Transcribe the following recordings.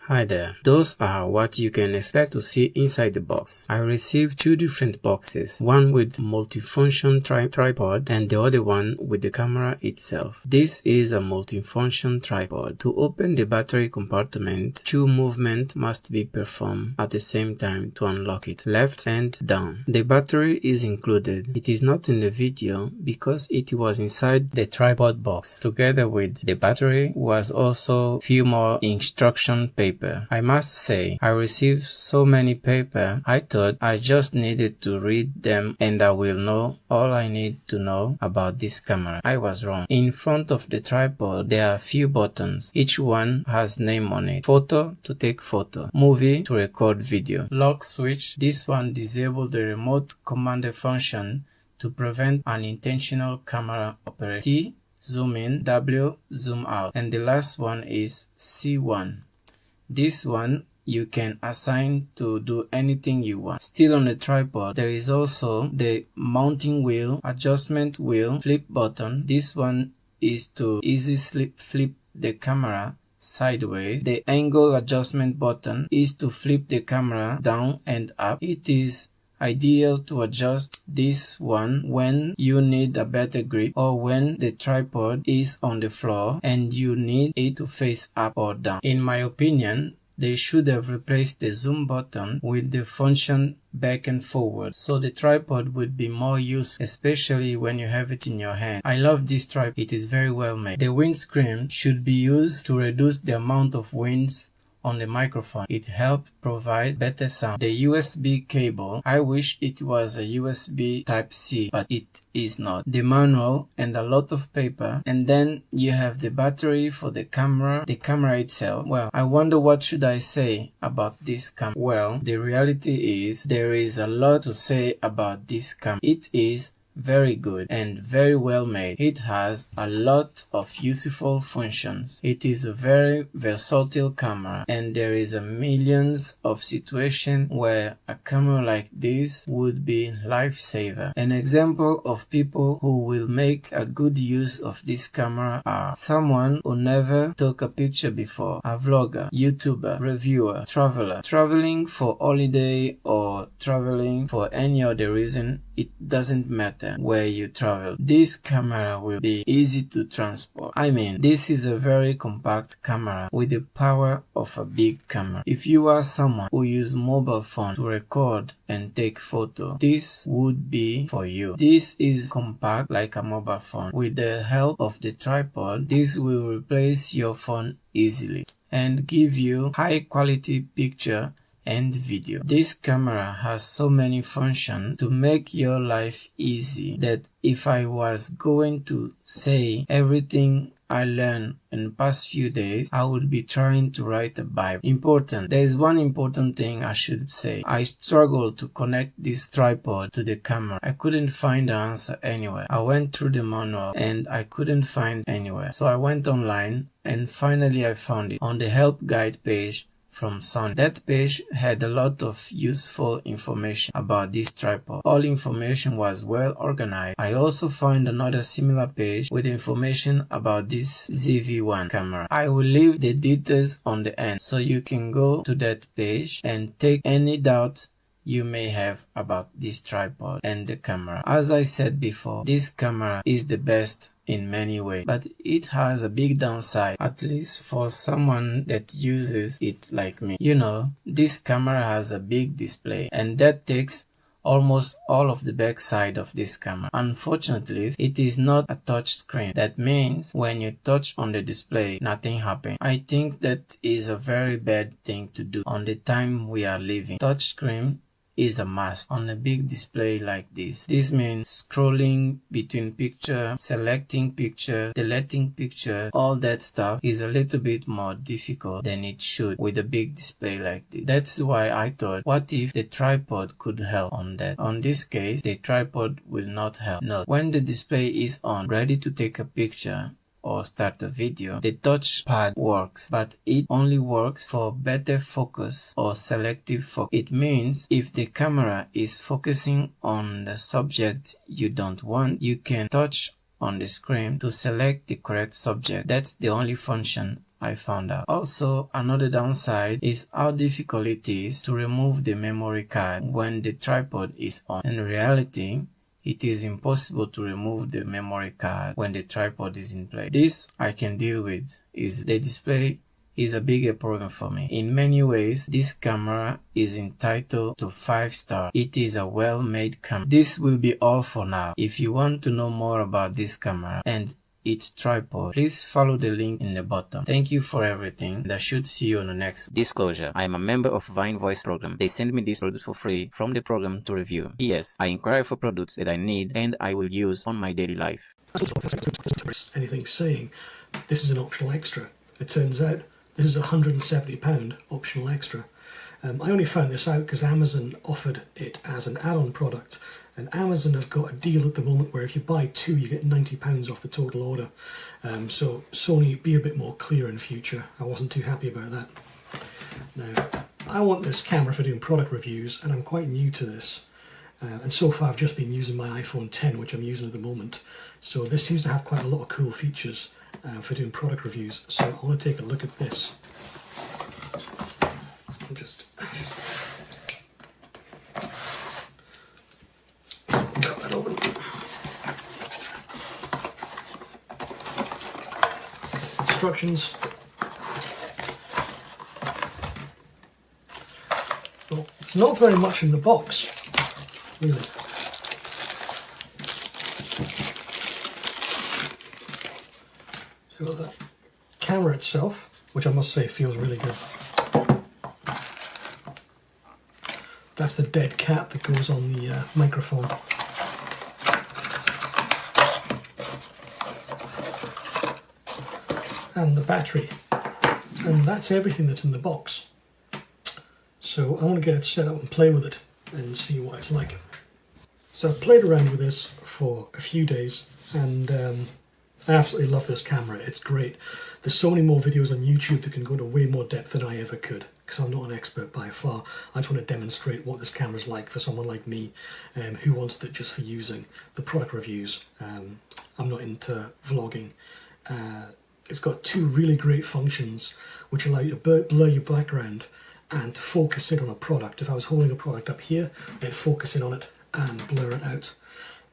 Hi there. Those are what you can expect to see inside the box. I received two different boxes, one with multifunction tripod and the other one with the camera itself. This is a multifunction tripod. To open the battery compartment, two movements must be performed at the same time to unlock it, left and down. The battery is included. It is not in the video because it was inside the tripod box. Together with the battery was also few more instruction paper. I must say, I received so many paper, I thought I just needed to read them and I will know all I need to know about this camera. I was wrong. In front of the tripod, there are few buttons. Each one has name on it. Photo to take photo. Movie to record video. Lock switch. This one disables the remote command function to prevent unintentional camera operation. T, zoom in. W, zoom out. And the last one is C1. This one you can assign to do anything you want. Still on the tripod, there is also the mounting wheel, adjustment wheel, flip button. This one is to easily flip the camera sideways. The angle adjustment button is to flip the camera down and up. It is ideal to adjust this one when you need a better grip or when the tripod is on the floor and you need it to face up or down. In my opinion, they should have replaced the zoom button with the function back and forward, so the tripod would be more useful, especially when you have it in your hand. I love this tripod. It is very well made. The windscreen should be used to reduce the amount of winds on the microphone. It helps provide better sound. The USB cable, I wish it was a USB Type-C, but it is not. The manual and a lot of paper, and then you have the battery for the camera itself. Well, I wonder what should I say about this camera. Well, the reality is there is a lot to say about this camera. It is very good and very well made. It has a lot of useful functions. It is a very versatile camera and there is a millions of situations where a camera like this would be lifesaver. An example of people who will make a good use of this camera are someone who never took a picture before, a vlogger, YouTuber, reviewer, traveler, traveling for holiday or traveling for any other reason. It doesn't matter where you travel. This camera will be easy to transport. I mean, this is a very compact camera with the power of a big camera. If you are someone who uses mobile phone to record and take photo, this would be for you. This is compact like a mobile phone. With the help of the tripod, this will replace your phone easily and give you high quality picture and video. This camera has so many functions to make your life easy that if I was going to say everything I learned in the past few days, I would be trying to write a Bible. There is one important thing I should say. I struggled to connect this tripod to the camera. I couldn't find the answer anywhere. I went through the manual and I couldn't find anywhere. So I went online and finally I found it on the help guide page from Sony. That page had a lot of useful information about this tripod. All information was well organized. I also found another similar page with information about this ZV-1 camera. I will leave the details on the end so you can go to that page and take any doubt you may have about this tripod and the camera. As I said before, this camera is the best in many ways, but it has a big downside, at least for someone that uses it like me. You know, this camera has a big display and that takes almost all of the back side of this camera. Unfortunately, it is not a touch screen. That means when you touch on the display, nothing happens. I think that is a very bad thing to do on the time we are living. Touch screen is a must on a big display like this. This means scrolling between picture, selecting picture, deleting picture, all that stuff is a little bit more difficult than it should with a big display like this. That's why I thought, what if the tripod could help on that? On this case, the tripod will not help. No. When the display is on, ready to take a picture or start a video, the touchpad works, but it only works for better focus or selective focus. It means if the camera is focusing on the subject you don't want, you can touch on the screen to select the correct subject. That's the only function I found out. Also, another downside is how difficult it is to remove the memory card when the tripod is on. In reality, it is impossible to remove the memory card when the tripod is in place. This I can deal with. The display is a bigger problem for me. In many ways, this camera is entitled to 5 stars. It is a well-made camera. This will be all for now. If you want to know more about this camera and its tripod, please follow the link in the bottom. Thank you for everything, and I should see you on the next. Disclosure: I am a member of Vine Voice program. They send me this product for free from the program to review. Yes, I inquire for products that I need and I will use on my daily life. Anything saying this is an optional extra. It turns out this is a £170 optional extra. I only found this out because Amazon offered it as an add-on product, and Amazon have got a deal at the moment where if you buy 2 you get £90 off the total order. So Sony, be a bit more clear in future. I wasn't too happy about that. Now, I want this camera for doing product reviews, and I'm quite new to this. And so far I've just been using my iPhone 10, which I'm using at the moment. So this seems to have quite a lot of cool features for doing product reviews. So I want to take a look at this. I'll just cut that open. Instructions. Well, it's not very much in the box, really. So the camera itself, which I must say feels really good. That's the dead cat that goes on the microphone. And the battery. And that's everything that's in the box. So I want to get it set up and play with it and see what it's like. So I've played around with this for a few days, and I absolutely love this camera. It's great. There's so many more videos on YouTube that can go into way more depth than I ever could, because I'm not an expert by far. I just want to demonstrate what this camera's like for someone like me who wants it just for using. The product reviews, I'm not into vlogging. It's got 2 really great functions which allow you to blur your background and to focus in on a product. If I was holding a product up here, I'd focus in on it and blur it out.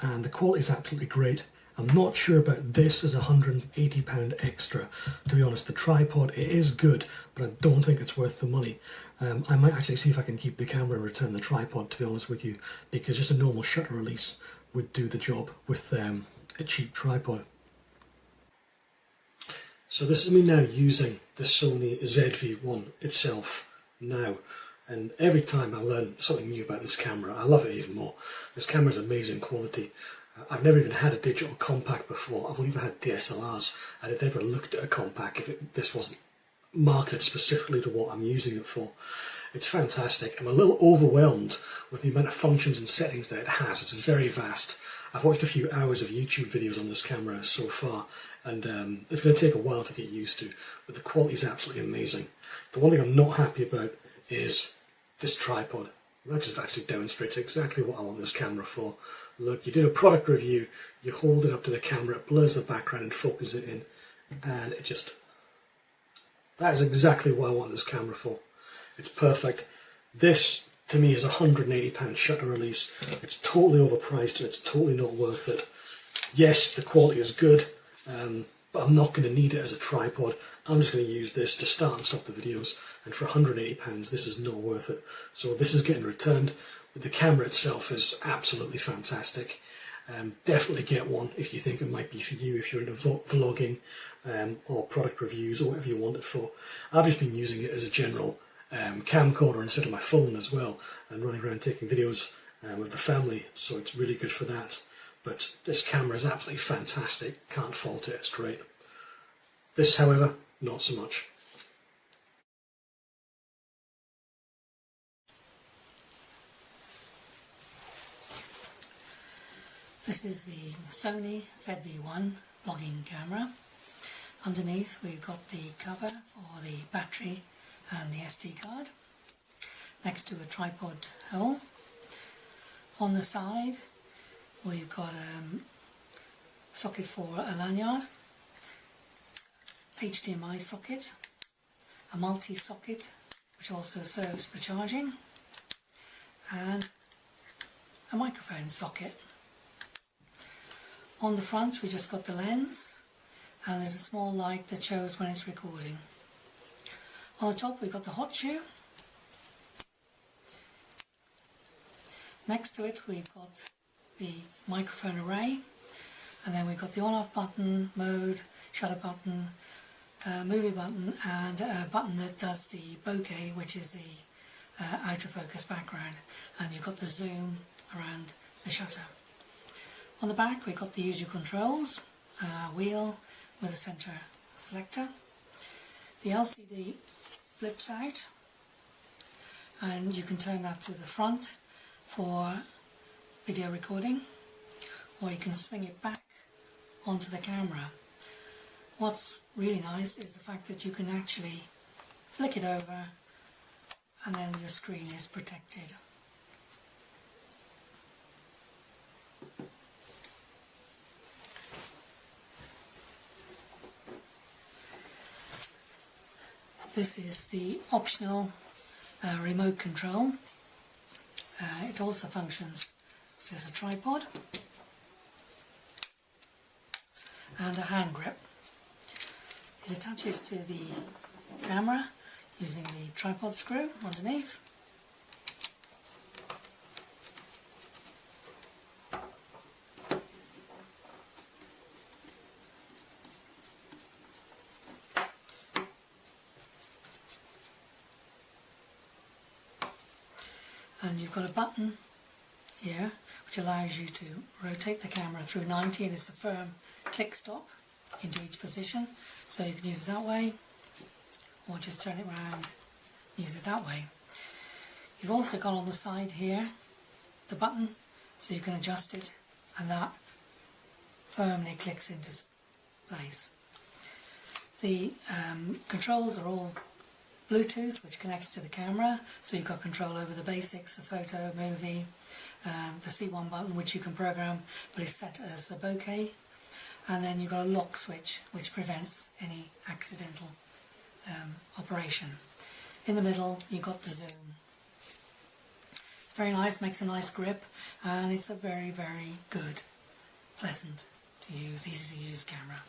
And the quality is absolutely great. I'm not sure about this as £180 extra. To be honest, the tripod, it is good, but I don't think it's worth the money. I might actually see if I can keep the camera and return the tripod, to be honest with you, because just a normal shutter release would do the job with a cheap tripod. So this is me now using the Sony ZV-1 itself now. And every time I learn something new about this camera, I love it even more. This camera is amazing quality. I've never even had a digital compact before. I've only ever had DSLRs. I'd never looked at a compact if this wasn't marketed specifically to what I'm using it for. It's fantastic. I'm a little overwhelmed with the amount of functions and settings that it has. It's very vast. I've watched a few hours of YouTube videos on this camera so far, and it's going to take a while to get used to, but the quality is absolutely amazing. The one thing I'm not happy about is this tripod. That just actually demonstrates exactly what I want this camera for. Look, you do a product review, you hold it up to the camera, it blurs the background and focuses it in, and it just... that is exactly what I want this camera for. It's perfect. This, to me, is a £180 shutter release. It's totally overpriced and it's totally not worth it. Yes, the quality is good, but I'm not going to need it as a tripod. I'm just going to use this to start and stop the videos, and for £180 this is not worth it. So this is getting returned, but the camera itself is absolutely fantastic. Definitely get one if you think it might be for you, if you're into vlogging or product reviews or whatever you want it for. I've just been using it as a general camcorder instead of my phone as well, and running around taking videos with the family, so it's really good for that. But this camera is absolutely fantastic, can't fault it, it's great. This, however, not so much. This is the Sony ZV-1 vlogging camera. Underneath we've got the cover for the battery and the SD card, next to a tripod hole. On the side we've got a socket for a lanyard, HDMI socket, a multi-socket which also serves for charging, and a microphone socket. On the front we just got the lens, and there's a small light that shows when it's recording. On the top we've got the hot shoe. Next to it we've got the microphone array, and then we've got the on-off button, mode, shutter button, movie button, and a button that does the bokeh, which is the out of focus background, and you've got the zoom around the shutter. On the back we've got the usual controls, wheel with a center selector. The LCD flips out, and you can turn that to the front for video recording, or you can swing it back onto the camera. What's really nice is the fact that you can actually flick it over and then your screen is protected. This is the optional remote control. It also functions as a tripod and a hand grip. It attaches to the camera using the tripod screw underneath. And you've got a button here which allows you to rotate the camera through 90, and it's a firm click stop into each position, so you can use it that way or just turn it around and use it that way. You've also got on the side here the button, so you can adjust it, and that firmly clicks into place. The controls are all Bluetooth, which connects to the camera, so you've got control over the basics, the photo, movie, the C1 button which you can program but is set as the bokeh, and then you've got a lock switch which prevents any accidental operation. In the middle you've got the zoom. It's very nice, makes a nice grip, and it's a very, very good, pleasant to use, easy to use camera.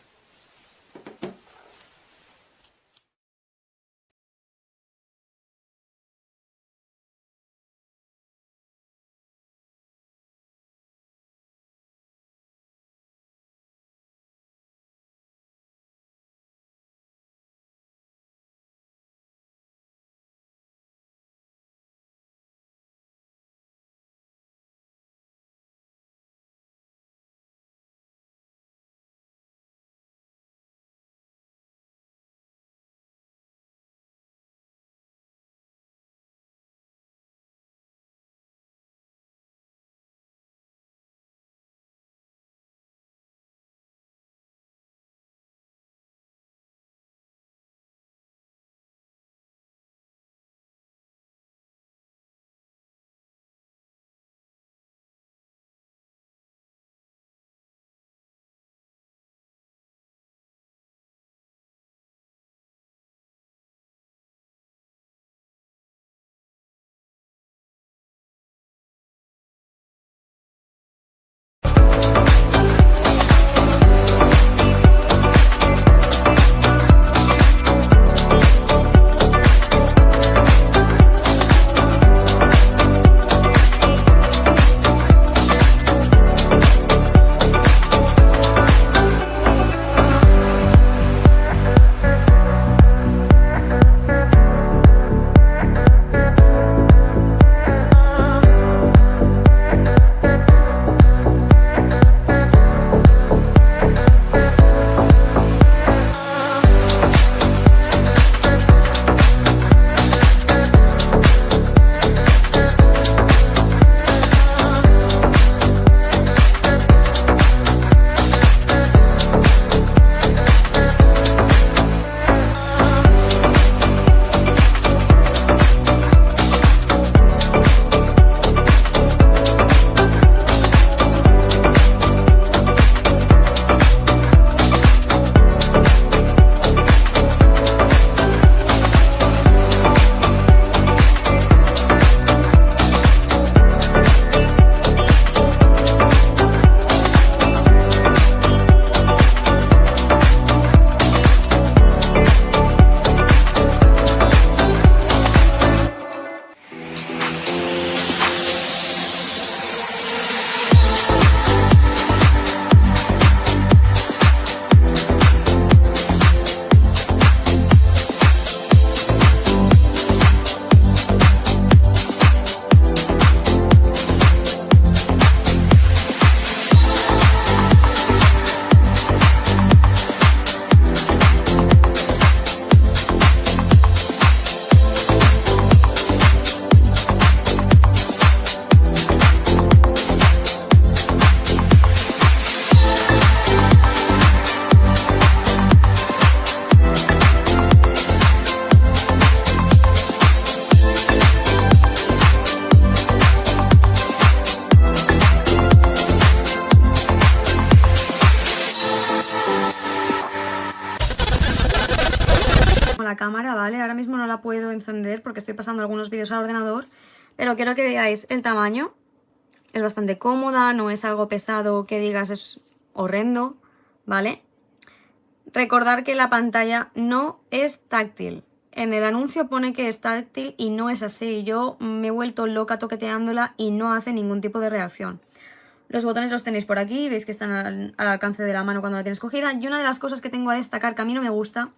cámara, ¿vale? Ahora mismo no la puedo encender porque estoy pasando algunos vídeos al ordenador, pero quiero que veáis el tamaño. Es bastante cómoda, no es algo pesado que digas es horrendo, ¿vale? Recordar que la pantalla no es táctil. En el anuncio pone que es táctil y no es así. Yo me he vuelto loca toqueteándola y no hace ningún tipo de reacción. Los botones los tenéis por aquí, veis que están al alcance de la mano cuando la tienes cogida. Y una de las cosas que tengo a destacar que a mí no me gusta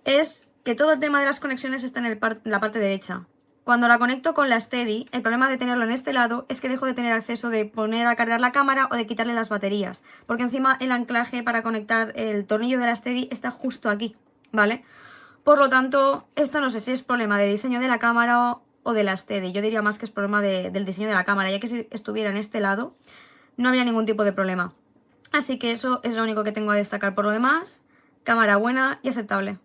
es que todo el tema de las conexiones está en la parte derecha. Cuando la conecto con la Steady, el problema de tenerlo en este lado es que dejo de tener acceso de poner a cargar la cámara o de quitarle las baterías. Porque encima el anclaje para conectar el tornillo de la Steady está justo aquí, ¿vale? Por lo tanto, esto no sé si es problema de diseño de la cámara o de la Steady. Yo diría más que es problema del diseño de la cámara, ya que si estuviera en este lado no habría ningún tipo de problema. Así que eso es lo único que tengo a destacar. Por lo demás, cámara buena y aceptable.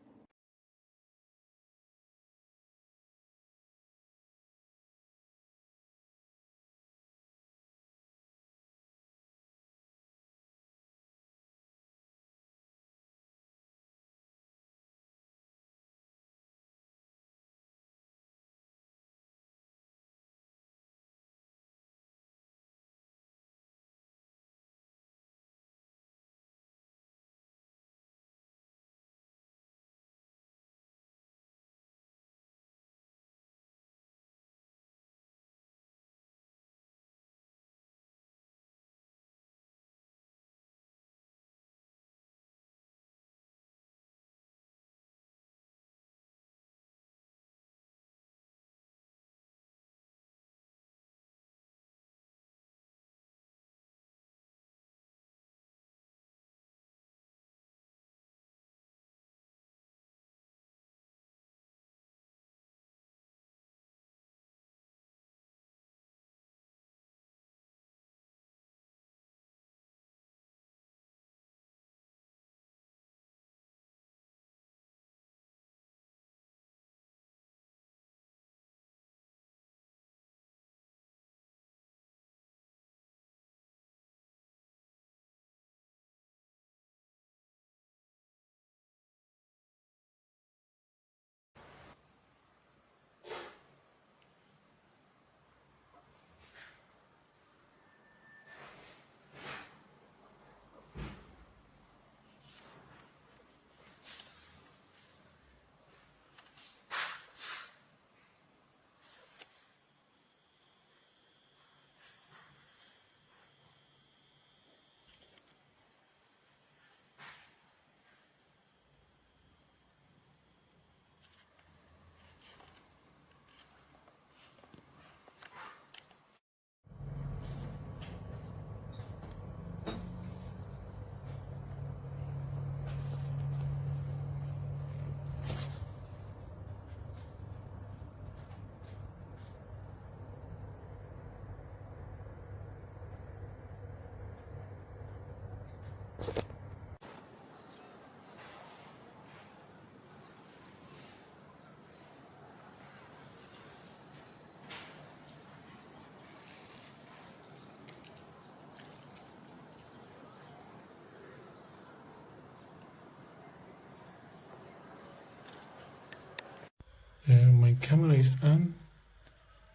Meine Kamera ist an,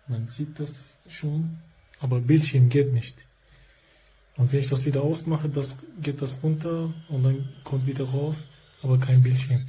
man sieht das schon, aber Bildschirm geht nicht. Und wenn ich das wieder ausmache, geht das runter und dann kommt wieder raus, aber kein Bildschirm.